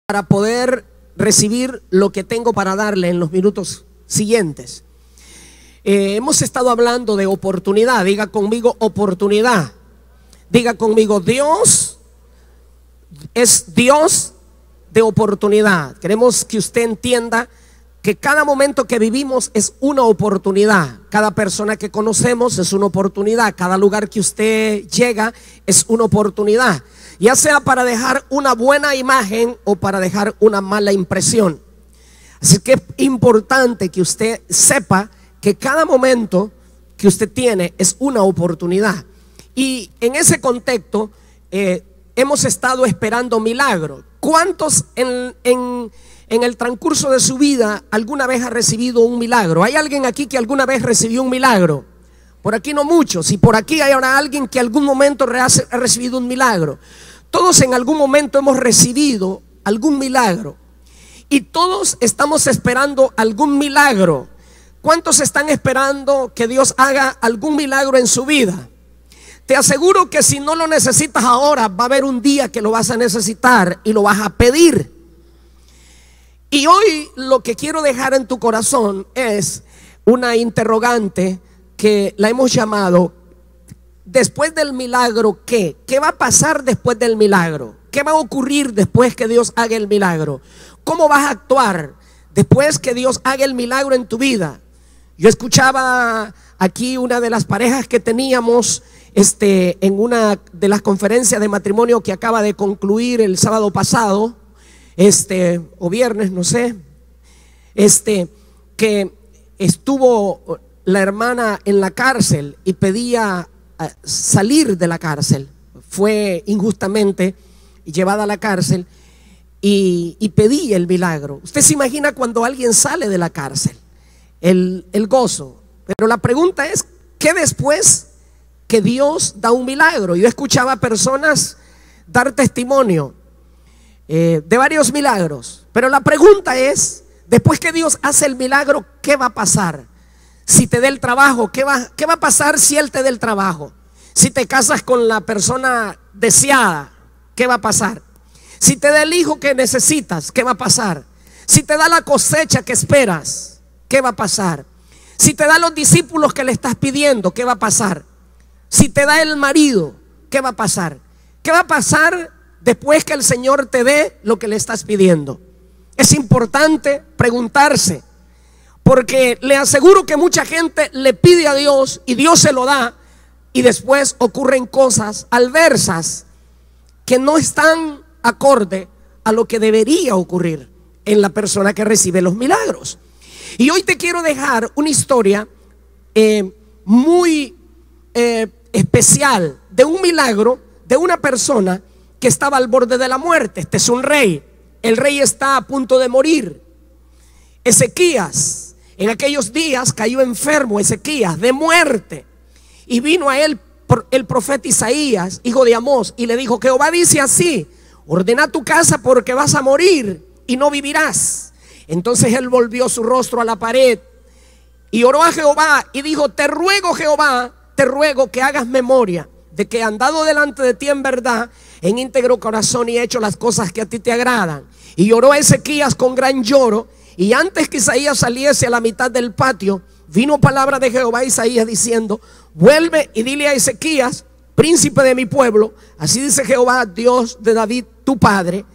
para poder recibir lo que tengo para darle en los minutos siguientes. Hemos estado hablando de oportunidad. Diga conmigo oportunidad. Diga conmigo, Dios es Dios de oportunidad. Queremos que usted entienda que cada momento que vivimos es una oportunidad. Cada persona que conocemos es una oportunidad. Cada lugar que usted llega es una oportunidad, ya sea para dejar una buena imagen o para dejar una mala impresión. Así que es importante que usted sepa que cada momento que usted tiene es una oportunidad. Y en ese contexto hemos estado esperando milagros. ¿Cuántos en el transcurso de su vida alguna vez ha recibido un milagro? ¿Hay alguien aquí que alguna vez recibió un milagro? Por aquí no muchos. Y por aquí hay ahora alguien que algún momento ha recibido un milagro. Todos en algún momento hemos recibido algún milagro. Y todos estamos esperando algún milagro. ¿Cuántos están esperando que Dios haga algún milagro en su vida? Te aseguro que si no lo necesitas ahora, va a haber un día que lo vas a necesitar y lo vas a pedir. Y hoy lo que quiero dejar en tu corazón es una interrogante que la hemos llamado: después del milagro, ¿qué? ¿Qué va a pasar después del milagro? ¿Qué va a ocurrir después que Dios haga el milagro? ¿Cómo vas a actuar después que Dios haga el milagro en tu vida? Yo escuchaba aquí una de las parejas que teníamos en una de las conferencias de matrimonio que acaba de concluir el sábado pasado, o viernes, no sé, que estuvo la hermana en la cárcel y pedía salir de la cárcel. Fue injustamente llevada a la cárcel y pedía el milagro. Usted se imagina cuando alguien sale de la cárcel, el gozo. Pero la pregunta es, ¿qué después que Dios da un milagro? Yo escuchaba personas dar testimonio de varios milagros, pero la pregunta es, después que Dios hace el milagro, ¿qué va a pasar? Si te da el trabajo, ¿qué va a pasar si Él te da el trabajo? Si te casas con la persona deseada, ¿qué va a pasar? Si te da el hijo que necesitas, ¿qué va a pasar? Si te da la cosecha que esperas, ¿qué va a pasar? Si te da los discípulos que le estás pidiendo, ¿qué va a pasar? Si te da el marido, ¿qué va a pasar? ¿Qué va a pasar después que el Señor te dé lo que le estás pidiendo? Es importante preguntarse, porque le aseguro que mucha gente le pide a Dios y Dios se lo da, y después ocurren cosas adversas que no están acorde a lo que debería ocurrir en la persona que recibe los milagros. Y hoy te quiero dejar una historia muy especial de un milagro de una persona que estaba al borde de la muerte. Este es un rey. El rey está a punto de morir. Ezequías, en aquellos días cayó enfermo Ezequías de muerte, y vino a él el profeta Isaías, hijo de Amós, y le dijo: Jehová dice así: ordena tu casa porque vas a morir y no vivirás. Entonces él volvió su rostro a la pared y oró a Jehová y dijo: te ruego, Jehová, te ruego que hagas memoria de que he andado delante de ti en verdad, en íntegro corazón, y he hecho las cosas que a ti te agradan. Y lloró a Ezequías con gran lloro. Y antes que Isaías saliese a la mitad del patio, vino palabra de Jehová a Isaías diciendo: vuelve y dile a Ezequías, príncipe de mi pueblo, así dice Jehová, Dios de David tu padre: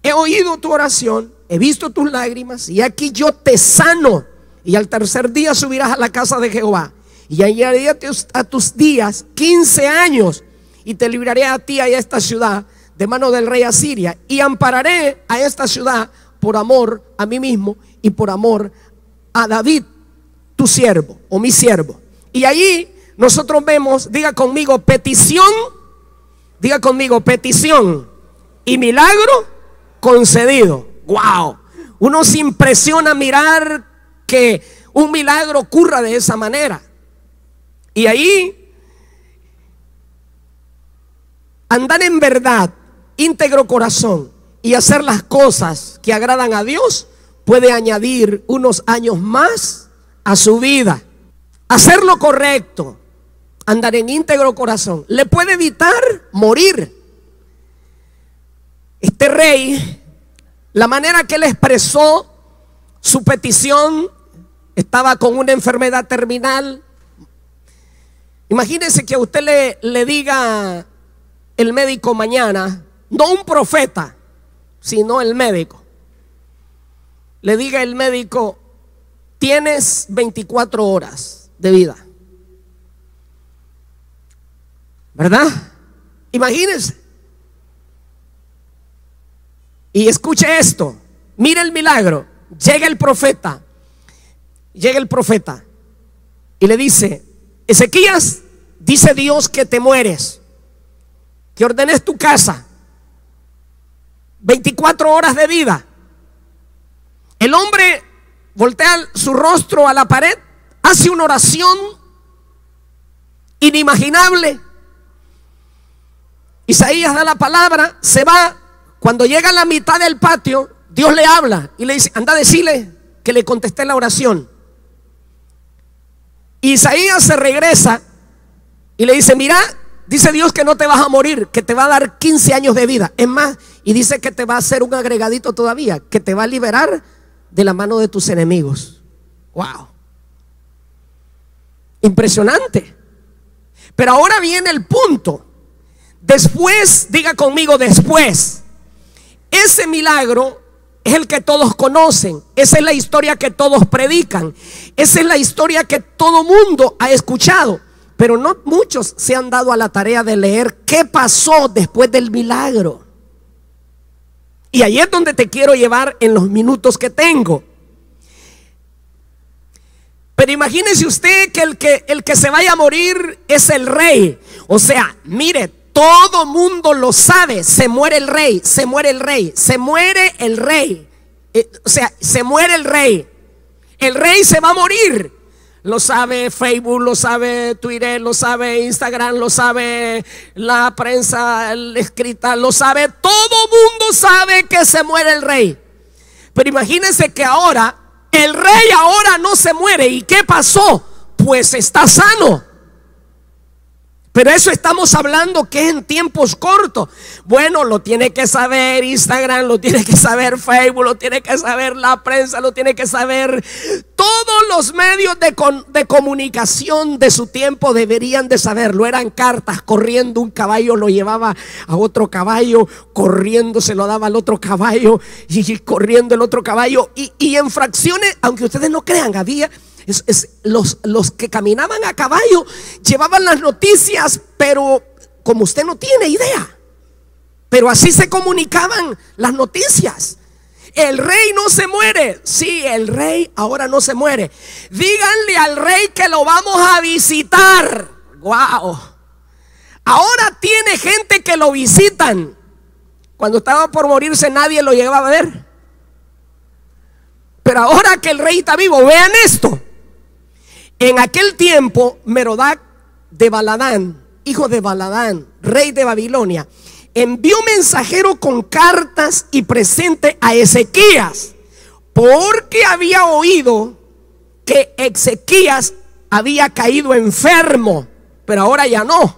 he oído tu oración, he visto tus lágrimas, y aquí yo te sano, y al tercer día subirás a la casa de Jehová, y añadiré a tus días 15 años, y te libraré a ti y a esta ciudad de mano del rey Asiria, y ampararé a esta ciudad por amor a mí mismo y por amor a David tu siervo, o mi siervo. Y allí nosotros vemos, diga conmigo, petición, diga conmigo, petición y milagro concedido. Wow, uno se impresiona mirar que un milagro ocurra de esa manera. Y ahí, andar en verdad, íntegro corazón, y hacer las cosas que agradan a Dios puede añadir unos años más a su vida. Hacer lo correcto, andar en íntegro corazón, le puede evitar morir. Este rey La manera que él expresó su petición, estaba con una enfermedad terminal. Imagínense que a usted le diga el médico mañana, no un profeta, sino el médico. Le diga el médico: tienes 24 horas de vida. ¿Verdad? Imagínense. Y escuche esto. Mire el milagro. Llega el profeta. Y le dice: Ezequías, dice Dios que te mueres, que ordenes tu casa, 24 horas de vida. El hombre voltea su rostro a la pared, hace una oración inimaginable. Isaías da la palabra, se va. Cuando llega a la mitad del patio, Dios le habla y le dice: anda a decirle que le contesté la oración. Isaías se regresa y le dice: mira, dice Dios que no te vas a morir, que te va a dar 15 años de vida. Es más, y dice que te va a hacer un agregadito todavía, que te va a liberar de la mano de tus enemigos. Wow. Impresionante. Pero ahora viene el punto. Después, diga conmigo, después. Ese milagro es el que todos conocen. Esa es la historia que todos predican. Esa es la historia que todo mundo ha escuchado. Pero no muchos se han dado a la tarea de leer qué pasó después del milagro. Y ahí es donde te quiero llevar en los minutos que tengo. Pero imagínese usted que el que se vaya a morir es el rey. O sea, mire, todo mundo lo sabe. Se muere el rey, se muere el rey, se muere el rey. O sea, se muere el rey. El rey se va a morir. Lo sabe Facebook, lo sabe Twitter, lo sabe Instagram, lo sabe la prensa escrita, lo sabe. Todo mundo sabe que se muere el rey. Pero imagínense que ahora el rey ahora no se muere. ¿Y qué pasó? Pues está sano. Pero eso estamos hablando que es en tiempos cortos. Bueno, lo tiene que saber Instagram, lo tiene que saber Facebook, lo tiene que saber la prensa, lo tiene que saber todos los medios de comunicación de su tiempo. Deberían de saberlo. Eran cartas, corriendo un caballo lo llevaba a otro caballo, corriendo se lo daba al otro caballo y corriendo el otro caballo. Y en fracciones, aunque ustedes no crean, había... los que caminaban a caballo llevaban las noticias, pero como usted no tiene idea, pero así se comunicaban las noticias. El rey no se muere. Sí, el rey ahora no se muere. Díganle al rey que lo vamos a visitar. Wow. Ahora tiene gente que lo visitan. Cuando estaba por morirse nadie lo llegaba a ver. Pero ahora que el rey está vivo, vean esto. En aquel tiempo, Merodach de Baladán, hijo de Baladán, rey de Babilonia, envió mensajero con cartas y presente a Ezequías, porque había oído que Ezequías había caído enfermo, pero ahora ya no.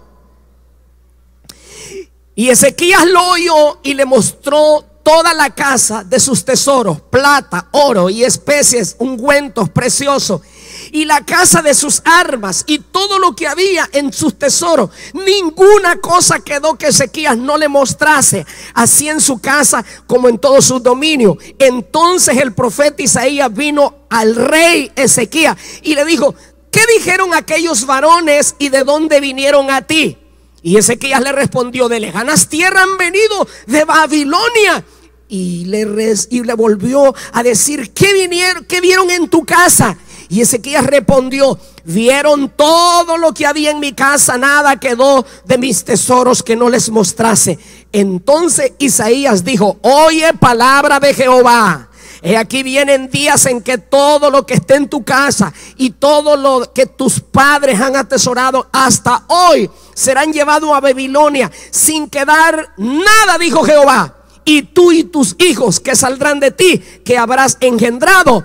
Y Ezequías lo oyó y le mostró toda la casa de sus tesoros, plata, oro y especies, ungüentos preciosos, y la casa de sus armas y todo lo que había en sus tesoros. Ninguna cosa quedó que Ezequías no le mostrase, así en su casa como en todo su dominio. Entonces el profeta Isaías vino al rey Ezequías y le dijo: ¿qué dijeron aquellos varones y de dónde vinieron a ti? Y Ezequías le respondió: de lejanas tierras han venido, de Babilonia. Y le volvió a decir: ¿qué vieron en tu casa? Y Ezequías respondió: vieron todo lo que había en mi casa, nada quedó de mis tesoros que no les mostrase. Entonces Isaías dijo: oye palabra de Jehová. He aquí vienen días en que todo lo que esté en tu casa y todo lo que tus padres han atesorado hasta hoy serán llevados a Babilonia sin quedar nada, dijo Jehová. Y tú y tus hijos que saldrán de ti, que habrás engendrado,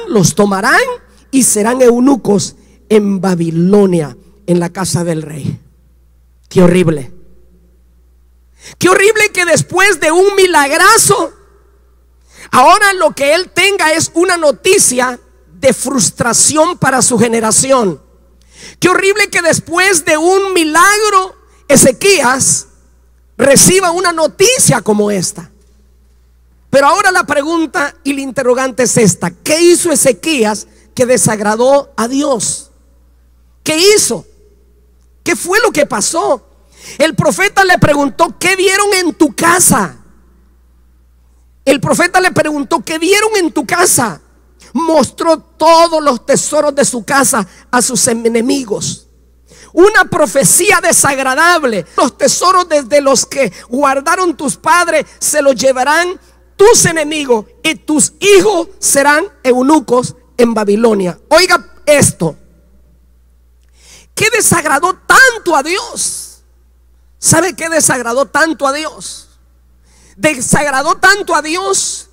los tomarán y serán eunucos en Babilonia, en la casa del rey. Qué horrible. Qué horrible que después de un milagrazo, ahora lo que él tenga es una noticia de frustración para su generación. Qué horrible que después de un milagro, Ezequías reciba una noticia como esta. Pero ahora la pregunta y la interrogante es esta: ¿qué hizo Ezequías que desagradó a Dios? ¿Qué hizo? ¿Qué fue lo que pasó? El profeta le preguntó: ¿qué vieron en tu casa? El profeta le preguntó: ¿qué vieron en tu casa? Mostró todos los tesoros de su casa a sus enemigos. Una profecía desagradable. Los tesoros desde los que guardaron tus padres se los llevarán tus enemigos, y tus hijos serán eunucos en Babilonia. Oiga esto. ¿Qué desagradó tanto a Dios? ¿Sabe qué desagradó tanto a Dios? Desagradó tanto a Dios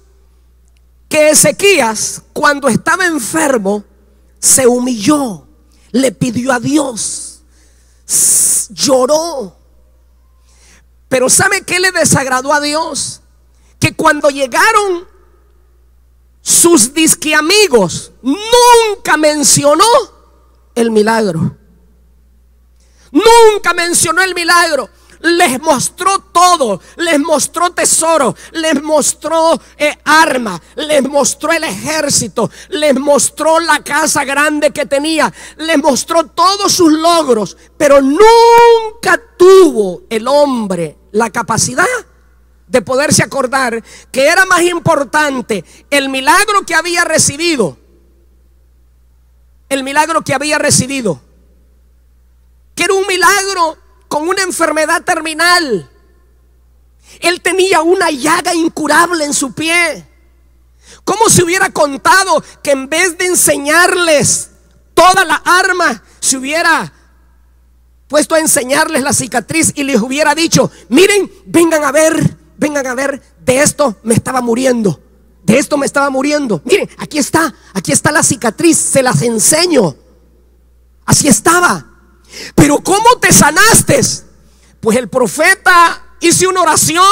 que Ezequías, cuando estaba enfermo, se humilló, le pidió a Dios, lloró. Pero ¿sabe qué le desagradó a Dios? Que cuando llegaron sus disque amigos, nunca mencionó el milagro. Nunca mencionó el milagro. Les mostró todo, les mostró tesoro, les mostró armas, les mostró el ejército, les mostró la casa grande que tenía, les mostró todos sus logros. Pero nunca tuvo el hombre la capacidad de poderse acordar que era más importante el milagro que había recibido. El milagro que había recibido, que era un milagro con una enfermedad terminal. Él tenía una llaga incurable en su pie. ¿Cómo se hubiera contado que en vez de enseñarles toda la arma, se hubiera puesto a enseñarles la cicatriz y les hubiera dicho: miren, vengan a ver, de esto me estaba muriendo, de esto me estaba muriendo. Miren, aquí está la cicatriz, se las enseño. Así estaba. Pero ¿cómo te sanaste? Pues el profeta, hice una oración.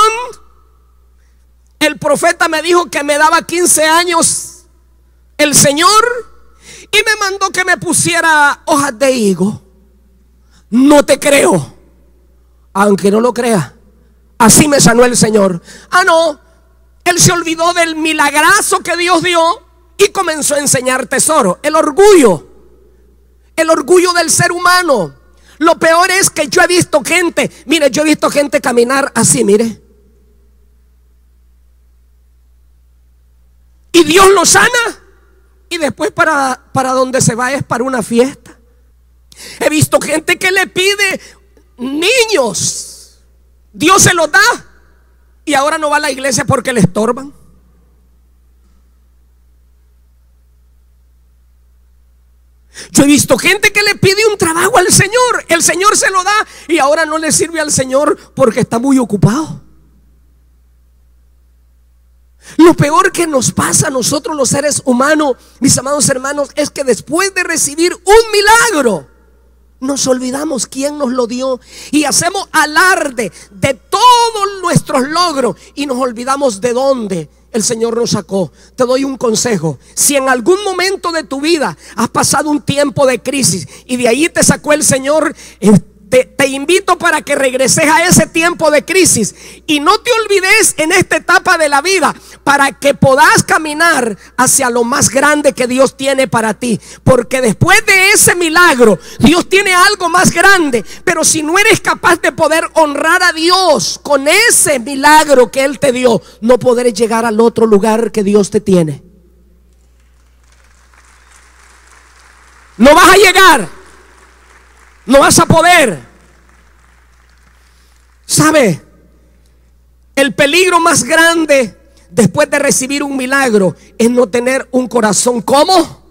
El profeta me dijo que me daba 15 años el Señor, y me mandó que me pusiera hojas de higo. No te creo, aunque no lo crea. Así me sanó el Señor. Ah, no, él se olvidó del milagrazo que Dios dio y comenzó a enseñar tesoro. El orgullo del ser humano. Lo peor es que yo he visto gente, mire, yo he visto gente caminar así, mire, y Dios lo sana, y después para donde se va es para una fiesta. He visto gente que le pide niños, Dios se los da, y ahora no va a la iglesia porque le estorban. Yo he visto gente que le pide un trabajo al Señor, el Señor se lo da, y ahora no le sirve al Señor porque está muy ocupado. Lo peor que nos pasa a nosotros los seres humanos, mis amados hermanos, es que después de recibir un milagro, nos olvidamos quién nos lo dio y hacemos alarde de todos nuestros logros y nos olvidamos de dónde el Señor nos sacó. Te doy un consejo: si en algún momento de tu vida has pasado un tiempo de crisis y de ahí te sacó el Señor, te invito para que regreses a ese tiempo de crisis y no te olvides en esta etapa de la vida, para que puedas caminar hacia lo más grande que Dios tiene para ti. Porque después de ese milagro, Dios tiene algo más grande. Pero si no eres capaz de poder honrar a Dios con ese milagro que Él te dio, no podrás llegar al otro lugar que Dios te tiene. No vas a llegar. No vas a poder. ¿Sabe? El peligro más grande después de recibir un milagro es no tener un corazón como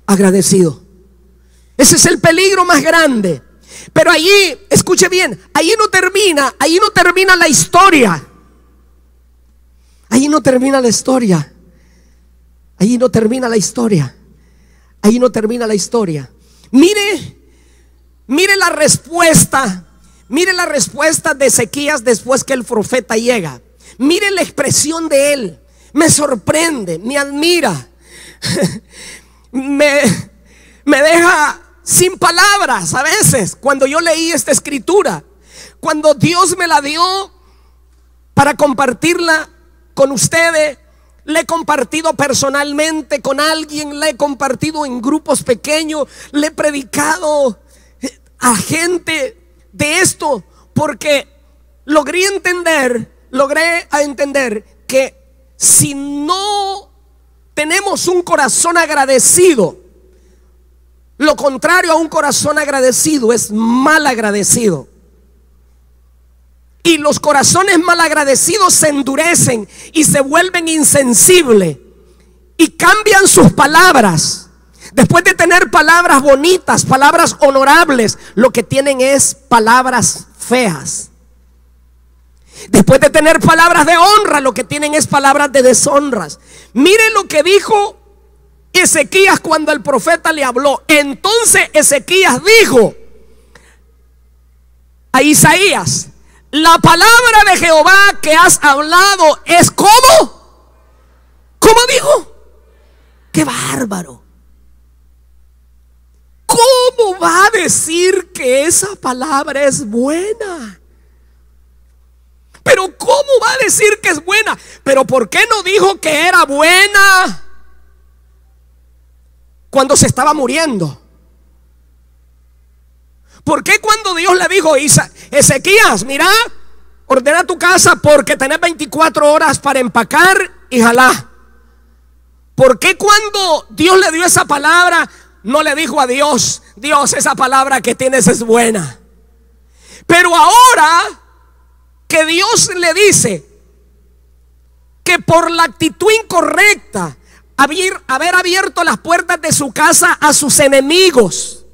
agradecido. Ese es el peligro más grande. Pero allí, escuche bien, allí no termina la historia. Allí no termina la historia. Allí no termina la historia. Allí no termina la historia. Mire la respuesta. Mire la respuesta de Ezequías después que el profeta llega. Mire la expresión de él. Me sorprende, me admira, me deja sin palabras a veces cuando yo leí esta escritura. Cuando Dios me la dio para compartirla con ustedes, le he compartido personalmente con alguien, le he compartido en grupos pequeños, le he predicado a gente de esto, porque logré a entender que si no tenemos un corazón agradecido, lo contrario a un corazón agradecido es mal agradecido. Y los corazones mal agradecidos se endurecen y se vuelven insensibles y cambian sus palabras. Después de tener palabras bonitas, palabras honorables, lo que tienen es palabras feas. Después de tener palabras de honra, lo que tienen es palabras de deshonras. Mire lo que dijo Ezequías cuando el profeta le habló. Entonces Ezequías dijo a Isaías: la palabra de Jehová que has hablado es como. ¿Cómo dijo? ¡Qué bárbaro! ¿Cómo va a decir que esa palabra es buena? Pero ¿cómo va a decir que es buena? Pero ¿por qué no dijo que era buena cuando se estaba muriendo? ¿Por qué cuando Dios le dijo: Ezequías, mira, ordena tu casa porque tenés 24 horas para empacar y jalá? ¿Por qué cuando Dios le dio esa palabra no le dijo a Dios: Dios, esa palabra que tienes es buena? Pero ahora que Dios le dice que por la actitud incorrecta, haber abierto las puertas de su casa a sus enemigos,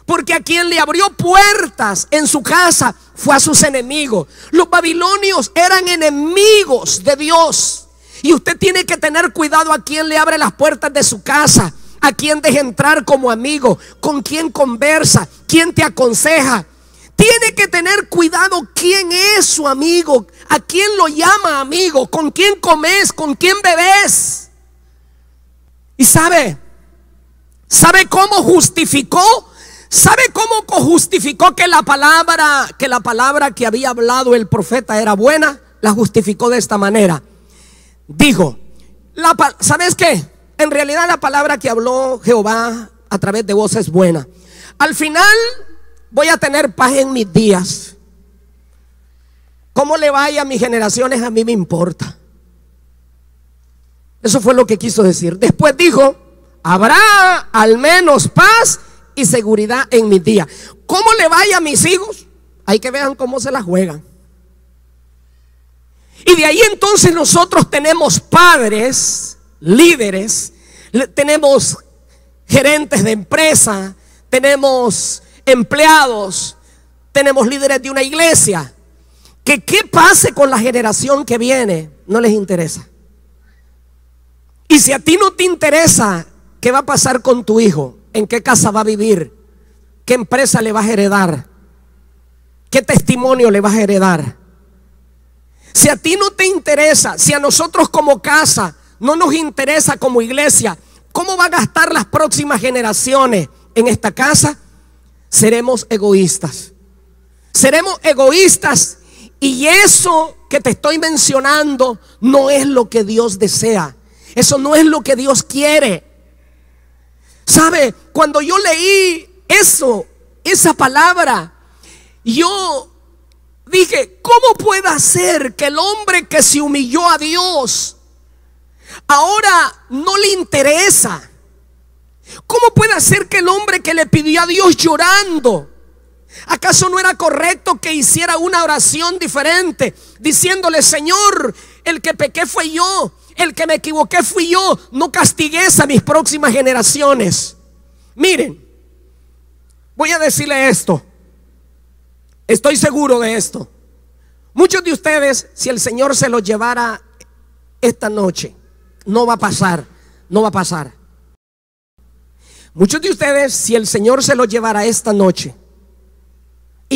porque a quien le abrió puertas en su casa fue a sus enemigos. Los babilonios eran enemigos de Dios. Y usted tiene que tener cuidado a quien le abre las puertas de su casa, a quien deja entrar como amigo, con quien conversa, quien te aconseja. Tiene que tener cuidado quién es su amigo, a quién lo llama amigo, con quién comes, con quién bebes. Y sabe cómo justificó. ¿Sabe cómo justificó que la palabra que había hablado el profeta era buena? La justificó de esta manera. Dijo: ¿sabes qué? En realidad la palabra que habló Jehová a través de vos es buena. Al final voy a tener paz en mis días. ¿Cómo le vaya a mis generaciones? A mí me importa. Eso fue lo que quiso decir. Después dijo: habrá al menos paz y seguridad en mis días. ¿Cómo le vaya a mis hijos? Hay que vean cómo se la juegan. Y de ahí entonces nosotros tenemos padres, líderes, tenemos gerentes de empresa, tenemos empleados, tenemos líderes de una iglesia, que qué pase con la generación que viene no les interesa. Y si a ti no te interesa qué va a pasar con tu hijo, en qué casa va a vivir, qué empresa le vas a heredar, qué testimonio le vas a heredar, si a ti no te interesa, si a nosotros como casa no nos interesa como iglesia, ¿cómo van a gastar las próximas generaciones en esta casa? Seremos egoístas. Seremos egoístas. Y eso que te estoy mencionando no es lo que Dios desea. Eso no es lo que Dios quiere. ¿Sabe? Cuando yo leí esa palabra, yo dije: ¿cómo puede ser que el hombre que se humilló a Dios ahora no le interesa? ¿Cómo puede ser que el hombre que le pidió a Dios llorando, acaso no era correcto que hiciera una oración diferente, diciéndole: Señor, el que pequé fue yo, el que me equivoqué fui yo, no castigues a mis próximas generaciones? Miren, voy a decirle esto. Estoy seguro de esto. Muchos de ustedes, si el Señor se los llevara esta noche, no va a pasar, no va a pasar. Muchos de ustedes, si el Señor se los llevara esta noche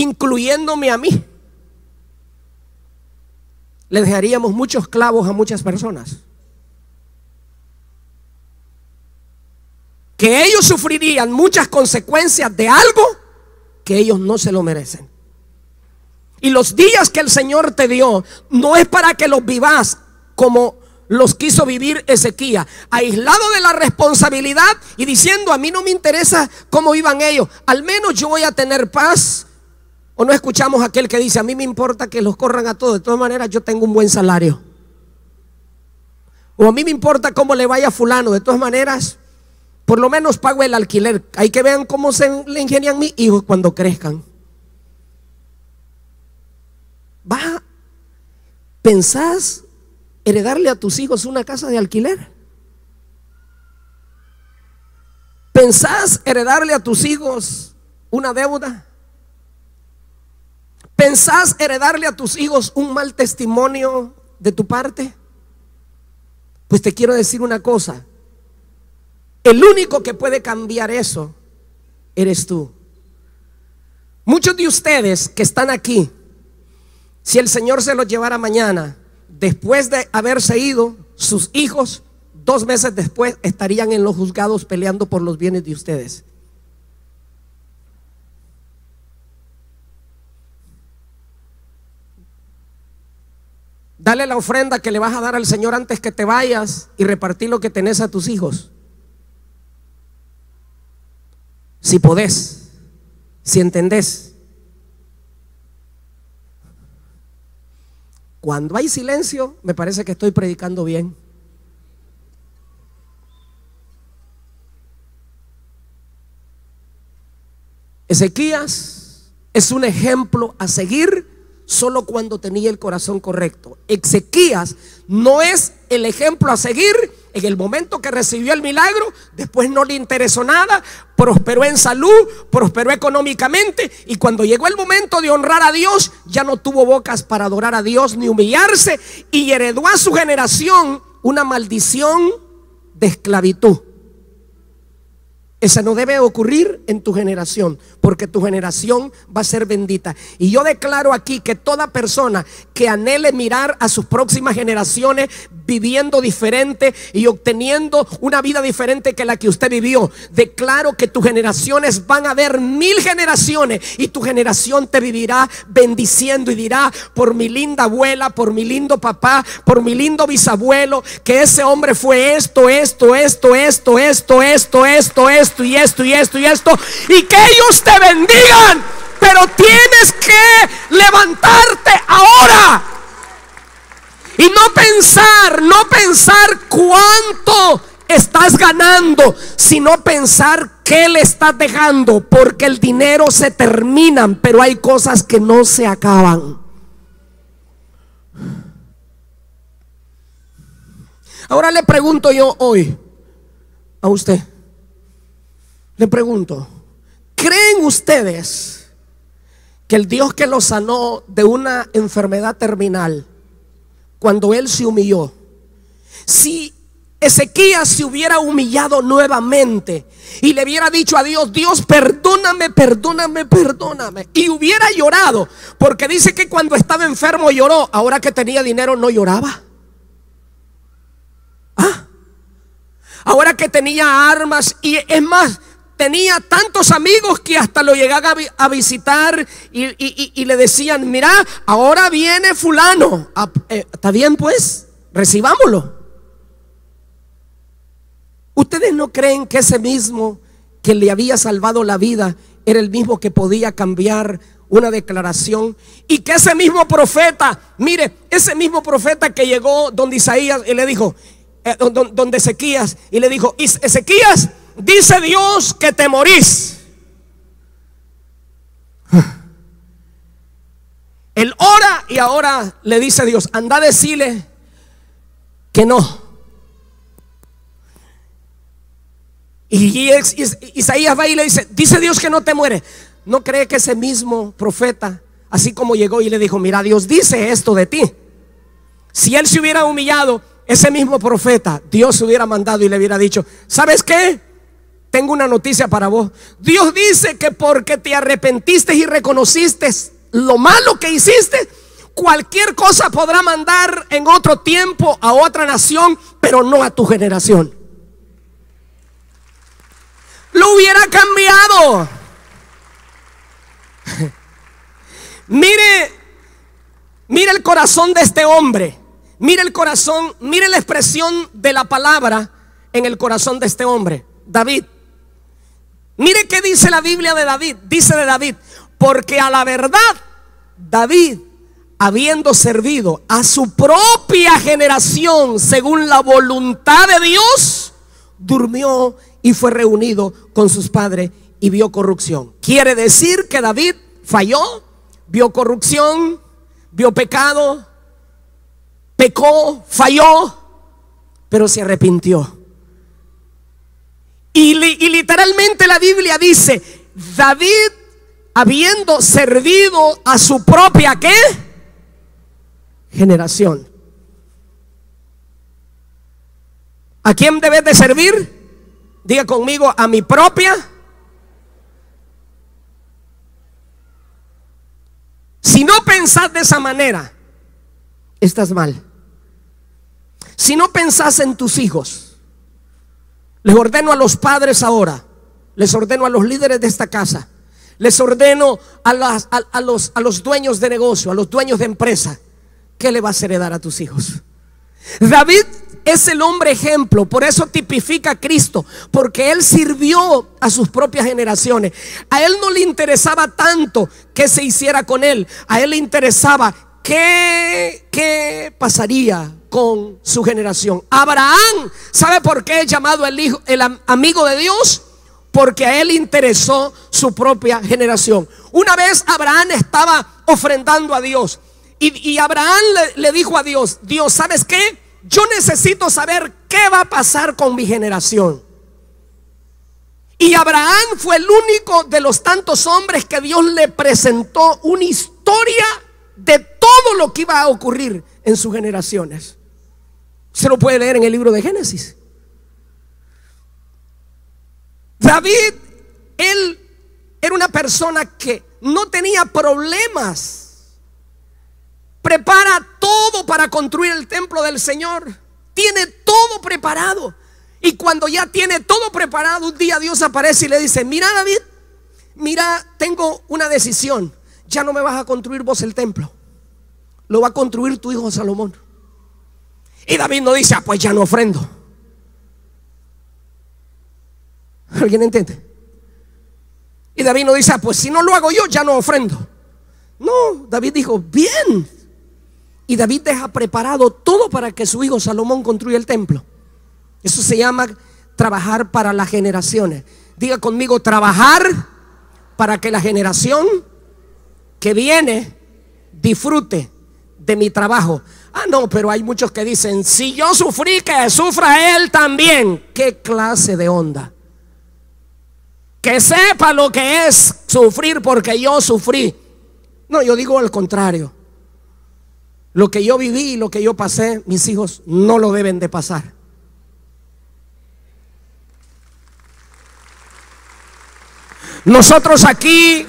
incluyéndome a mí, le dejaríamos muchos clavos a muchas personas, que ellos sufrirían muchas consecuencias de algo que ellos no se lo merecen. Y los días que el Señor te dio no es para que los vivas como los quiso vivir Ezequías, aislado de la responsabilidad y diciendo: a mí no me interesa cómo vivan ellos, al menos yo voy a tener paz. O no escuchamos a aquel que dice: a mí me importa que los corran a todos, de todas maneras yo tengo un buen salario. O a mí me importa cómo le vaya a fulano, de todas maneras por lo menos pago el alquiler. Hay que vean cómo se le ingenian mis hijos cuando crezcan. ¿Pensás heredarle a tus hijos una casa de alquiler? ¿Pensás heredarle a tus hijos una deuda? ¿Pensás heredarle a tus hijos un mal testimonio de tu parte? Pues te quiero decir una cosa: el único que puede cambiar eso eres tú. Muchos de ustedes que están aquí, si el Señor se los llevara mañana, después de haberse ido, sus hijos 2 meses después estarían en los juzgados peleando por los bienes de ustedes. Dale la ofrenda que le vas a dar al Señor antes que te vayas y repartir lo que tenés a tus hijos. Si podés, si entendés. Cuando hay silencio, me parece que estoy predicando bien. Ezequías es un ejemplo a seguir solo cuando tenía el corazón correcto. Ezequías no es el ejemplo a seguir en el momento que recibió el milagro. Después no le interesó nada, prosperó en salud, prosperó económicamente, y cuando llegó el momento de honrar a Dios, ya no tuvo bocas para adorar a Dios ni humillarse, y heredó a su generación una maldición de esclavitud. Esa no debe ocurrir en tu generación, porque tu generación va a ser bendita. Y yo declaro aquí que toda persona que anhele mirar a sus próximas generaciones viviendo diferente y obteniendo una vida diferente que la que usted vivió, declaro que tus generaciones van a ver 1000 generaciones, y tu generación te vivirá bendiciendo y dirá: por mi linda abuela, por mi lindo papá, por mi lindo bisabuelo, que ese hombre fue esto, y que ellos te bendigan. Pero tienes que levantarte ahora y no pensar cuánto estás ganando, sino pensar qué le estás dejando, porque el dinero se termina, pero hay cosas que no se acaban. Ahora le pregunto yo hoy a usted, le pregunto: ¿creen ustedes que el Dios que los sanó de una enfermedad terminal, cuando él se humilló, si Ezequías se hubiera humillado nuevamente y le hubiera dicho a Dios: Dios, perdóname, y hubiera llorado, porque dice que cuando estaba enfermo lloró, ahora que tenía dinero no lloraba? Ahora que tenía armas, y es más, tenía tantos amigos que hasta lo llegaban a visitar y le decían: mira, ahora viene fulano. Está bien, pues, recibámoslo. ¿Ustedes no creen que ese mismo que le había salvado la vida era el mismo que podía cambiar una declaración? Y que ese mismo profeta, mire, ese mismo profeta que llegó donde Isaías y le dijo, donde Ezequías, y le dijo: Ezequías, dice Dios que te morís. Él ora, y ahora le dice Dios: anda a decirle que no. Y Isaías va y le dice: dice Dios que no te mueres. ¿No cree que ese mismo profeta, así como llegó y le dijo: mira, Dios dice esto de ti? Si él se hubiera humillado, ese mismo profeta, Dios se hubiera mandado y le hubiera dicho: ¿sabes qué? tengo una noticia para vos. Dios dice que porque te arrepentiste y reconociste lo malo que hiciste, cualquier cosa podrá mandar en otro tiempo a otra nación, pero no a tu generación. Lo hubiera cambiado. Mire el corazón de este hombre. Mire el corazón, mire la expresión de la palabra en el corazón de este hombre, David. Mire qué dice la Biblia de David. Dice de David: porque a la verdad, David, habiendo servido a su propia generación según la voluntad de Dios, durmió y fue reunido con sus padres y vio corrupción. Quiere decir que David falló, vio corrupción, vio pecado, pecó, falló, pero se arrepintió. Y literalmente la Biblia dice: David, habiendo servido a su propia ¿qué? Generación. ¿A quién debes de servir? Diga conmigo: a mi propia. Si no pensás de esa manera, estás mal. Si no pensás en tus hijos, les ordeno a los padres ahora, les ordeno a los líderes de esta casa, les ordeno a los dueños de negocio, a los dueños de empresa, ¿qué le vas a heredar a tus hijos? David es el hombre ejemplo, por eso tipifica a Cristo, porque él sirvió a sus propias generaciones. A él no le interesaba tanto qué se hiciera con él, a él le interesaba qué pasaría con su generación. Abraham, ¿sabe por qué es llamado el amigo de Dios? Porque a él interesó su propia generación. Una vez Abraham estaba ofrendando a Dios y Abraham le dijo a Dios: Dios, ¿sabes qué? Yo necesito saber qué va a pasar con mi generación. Y Abraham fue el único de los tantos hombres que Dios le presentó una historia de todo lo que iba a ocurrir en sus generaciones. Se lo puede leer en el libro de Génesis. David, él era una persona que no tenía problemas. Prepara todo para construir el templo del Señor. Tiene todo preparado. Y cuando ya tiene todo preparado, un día Dios aparece y le dice: mira, David, mira, tengo una decisión. Ya no me vas a construir vos el templo, lo va a construir tu hijo Salomón. Y David no dice: pues ya no ofrendo. ¿Alguien entiende? Y David no dice: pues si no lo hago yo, ya no ofrendo. No, David dijo: bien. Y David deja preparado todo para que su hijo Salomón construya el templo. Eso se llama trabajar para las generaciones. Diga conmigo: trabajar para que la generación que viene disfrute de mi trabajo. Ah, no, pero hay muchos que dicen: si yo sufrí, que sufra él también. ¿Qué clase de onda? Que sepa lo que es sufrir porque yo sufrí. No, yo digo al contrario. Lo que yo viví y lo que yo pasé, mis hijos no lo deben de pasar. Nosotros aquí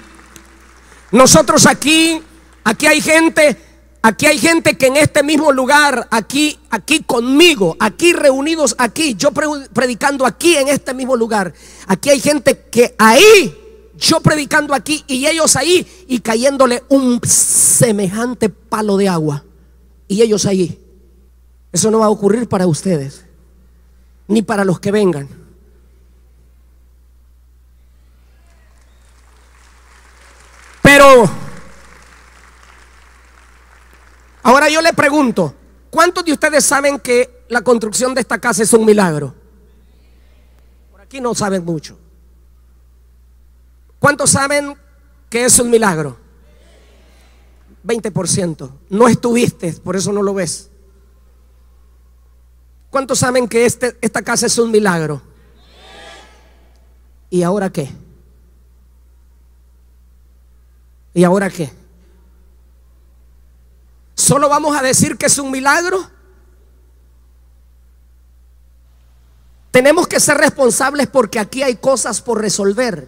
hay gente que en este mismo lugar, aquí conmigo, aquí reunidos aquí, yo predicando aquí en este mismo lugar, aquí hay gente que ahí, yo predicando aquí y ellos ahí, y cayéndole un semejante palo de agua, y ellos ahí. Eso no va a ocurrir para ustedes, ni para los que vengan. Pero ahora yo le pregunto: ¿cuántos de ustedes saben que la construcción de esta casa es un milagro? Por aquí no saben mucho. ¿Cuántos saben que es un milagro? 20%. No estuviste, por eso no lo ves. ¿Cuántos saben que esta casa es un milagro? ¿Y ahora qué? ¿Y ahora qué? ¿Solo vamos a decir que es un milagro? Tenemos que ser responsables porque aquí hay cosas por resolver,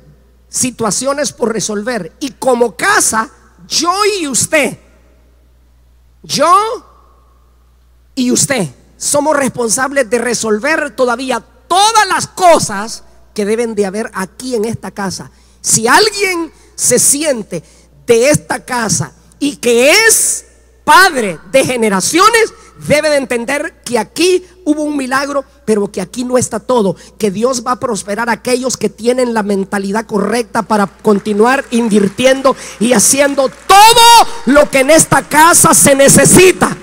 situaciones por resolver. Y como casa, yo y usted somos responsables de resolver todavía todas las cosas que deben de haber aquí en esta casa. Si alguien se siente de esta casa y que es padre de generaciones, debe de entender que aquí hubo un milagro, pero que aquí no está todo, que Dios va a prosperar a aquellos que tienen la mentalidad correcta para continuar invirtiendo y haciendo todo lo que en esta casa se necesita.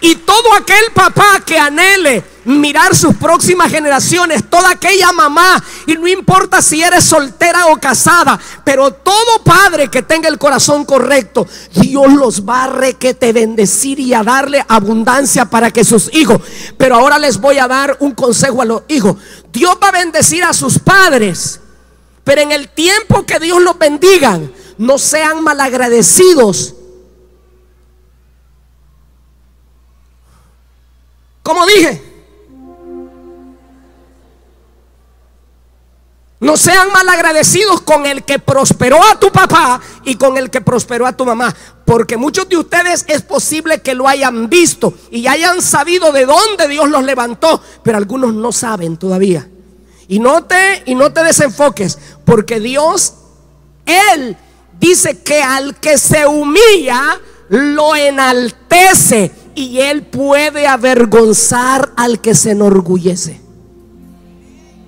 Y todo aquel papá que anhele mirar sus próximas generaciones, toda aquella mamá, y no importa si eres soltera o casada, pero todo padre que tenga el corazón correcto, Dios los va a requete bendecir y a darle abundancia para que sus hijos. Pero ahora les voy a dar un consejo a los hijos. Dios va a bendecir a sus padres, pero en el tiempo que Dios los bendiga, no sean malagradecidos. Como dije, no sean malagradecidos con el que prosperó a tu papá y con el que prosperó a tu mamá, porque muchos de ustedes es posible que lo hayan visto y hayan sabido de dónde Dios los levantó, pero algunos no saben todavía. Y no te desenfoques, porque Dios, Él dice que al que se humilla lo enaltece, y Él puede avergonzar al que se enorgullece.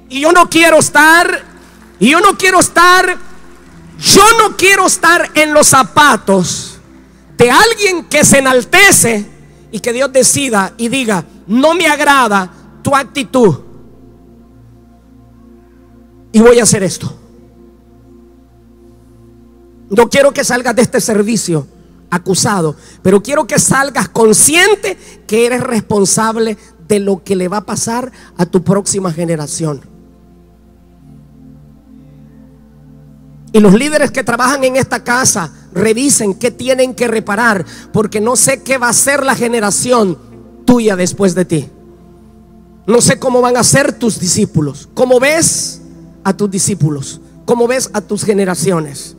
Y yo no quiero estar en los zapatos de alguien que se enaltece y que Dios decida y diga: no me agrada tu actitud y voy a hacer esto. No quiero que salgas de este servicio acusado, pero quiero que salgas consciente que eres responsable de lo que le va a pasar a tu próxima generación. Y los líderes que trabajan en esta casa, revisen qué tienen que reparar, porque no sé qué va a ser la generación tuya después de ti. No sé cómo van a ser tus discípulos. ¿Cómo ves a tus discípulos? ¿Cómo ves a tus generaciones?